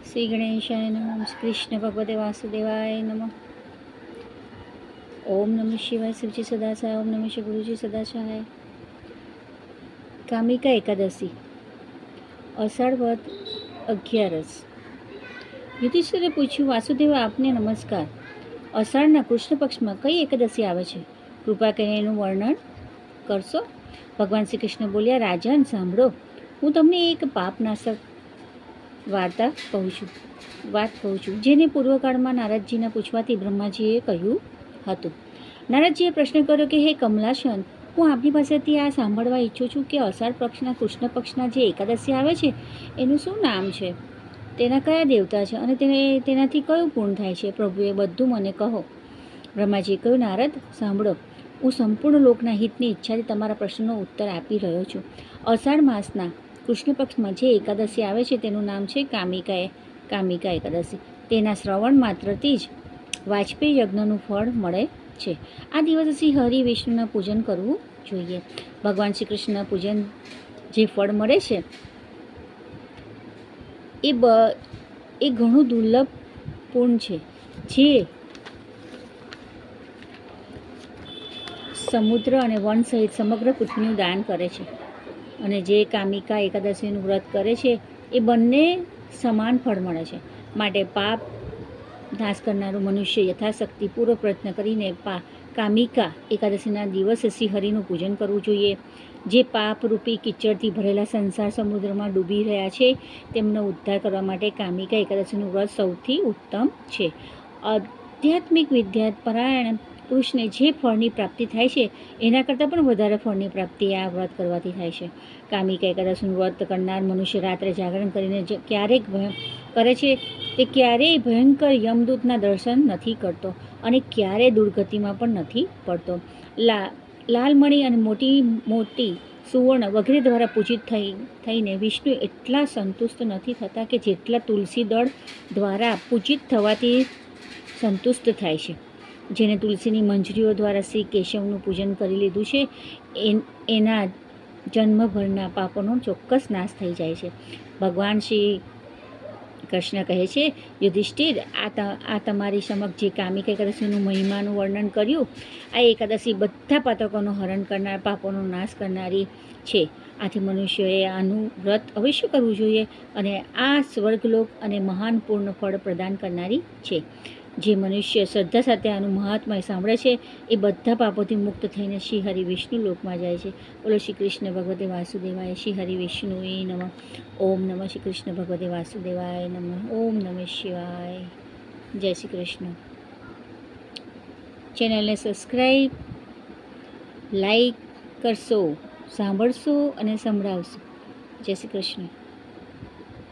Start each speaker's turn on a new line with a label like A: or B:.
A: શ્રી ગણેશાય નમઃ. કૃષ્ણ ભગવતે વાસુદેવાય નમઃ. ઓમ નમઃ શિવાય. શિવજી સદાચાય. ઓમ નમઃ શિવ ગુરુજી સદાચાય. કામિકા એકાદશી, અષાઢ વદ 11. યુધિષ્ઠિરે પૂછ્યું, વાસુદેવ આપને નમસ્કાર. અષાઢના કૃષ્ણ પક્ષમાં કઈ એકાદશી આવે છે? કૃપા કરીને એનું વર્ણન કરશો. ભગવાન શ્રી કૃષ્ણ બોલ્યા, રાજન સાંભળો, હું તમને એક પાપનાશક વાત કહું છું, જેને પૂર્વકાળમાં નારદજીના પૂછવાથી બ્રહ્માજીએ કહ્યું હતું. નારદજીએ પ્રશ્ન કર્યો કે હે કમલાસન, હું આપની પાસેથી આ સાંભળવા ઈચ્છું છું કે અષાઢ પક્ષના કૃષ્ણ પક્ષના જે એકાદશી આવે છે એનું શું નામ છે, તેના કયા દેવતા છે અને તેનાથી કયું પૂર્ણ થાય છે? પ્રભુએ બધું મને કહો. બ્રહ્માજીએ કહ્યું, નારદ સાંભળો, હું સંપૂર્ણ લોકના હિતની ઈચ્છાથી તમારા પ્રશ્નનો ઉત્તર આપી રહ્યો છું. અષાઢ માસના કૃષ્ણ પક્ષમાં જે એકાદશી આવે છે તેનું નામ છે કામિકા એકાદશી. તેના શ્રવણ માત્રથી જ વાજપેયી યજ્ઞનું ફળ મળે છે. આ દિવસે શ્રી હરિ વિષ્ણુના પૂજન કરવું જોઈએ. ભગવાન શ્રી કૃષ્ણના પૂજન જે ફળ મળે છે એ ઘણું દુર્લભ પૂર્ણ છે, જે સમુદ્ર અને વન સહિત સમગ્ર પૃથ્વીનું દાન કરે છે. અને જે કામિકા એકાદશીનું વ્રત કરે છે એ બંને સમાન ફળ મળે છે. માટે પાપ નાશ કરનારું મનુષ્ય યથાશક્તિ પૂર્વ પ્રયત્ન કરીને કામિકા એકાદશીના દિવસે શ્રી હરિનું પૂજન કરવું જોઈએ. જે પાપરૂપી કિચડથી ભરેલા સંસાર સમુદ્રમાં ડૂબી રહ્યા છે તેમનો ઉદ્ધાર કરવા માટે કામિકા એકાદશીનું વ્રત સૌથી ઉત્તમ છે. આધ્યાત્મિક વિદ્યા પરાયણ પુરુષને જે ફળની પ્રાપ્તિ થાય છે એના કરતાં પણ વધારે ફળની પ્રાપ્તિ આ વ્રત કરવાથી થાય છે. કામિકા એકાદશીનું વ્રત કરનાર મનુષ્ય રાત્રે જાગરણ કરીને કરે છે તે ક્યારેય ભયંકર યમદૂતના દર્શન નથી કરતો અને ક્યારેય દુર્ગતિમાં પણ નથી પડતો. લાલમણી અને મોટી મોટી સુવર્ણ વગેરે દ્વારા પૂજિત થઈને વિષ્ણુ એટલા સંતુષ્ટ નથી થતા કે જેટલા તુલસી દળ દ્વારા પૂજિત થવાથી સંતુષ્ટ થાય છે. જેને તુલસીની મંજરીઓ દ્વારા શ્રી કેશવનું પૂજન કરી લીધું છે એના જન્મભરના પાપોનો ચોક્કસ નાશ થઈ જાય છે. ભગવાન શ્રી કૃષ્ણ કહે છે, યુધિષ્ઠિર, આ તમારી સમક્ષ જે કામિકા એકાદશીનું મહિમાનું વર્ણન કર્યું, આ એકાદશી બધા પાતકોનું હરણ કરનાર, પાપોનો નાશ કરનારી છે. આથી મનુષ્યોએ આનું વ્રત અવશ્ય કરવું જોઈએ અને આ સ્વર્ગલોક અને મહાન પૂર્ણ ફળ પ્રદાન કરનારી છે. જે મનુષ્ય શ્રદ્ધા સાથે આનું મહાત્મય સાંભળે છે એ બધા પાપોથી મુક્ત થઈને શ્રી હરિ વિષ્ણુ લોકમાં જાય છે. બોલો શ્રી કૃષ્ણ ભગવતે વાસુદેવાય. શ્રી હરિ વિષ્ણુએ નમઃ. ઓમ નમઃ શ્રી કૃષ્ણ ભગવતે વાસુદેવાય નમઃ. ઓમ નમઃ શિવાય. જય શ્રી કૃષ્ણ. ચેનલને સબસ્ક્રાઈબ, લાઈક કરશો, સાંભળશો અને સંભળાવશો. જય શ્રી કૃષ્ણ.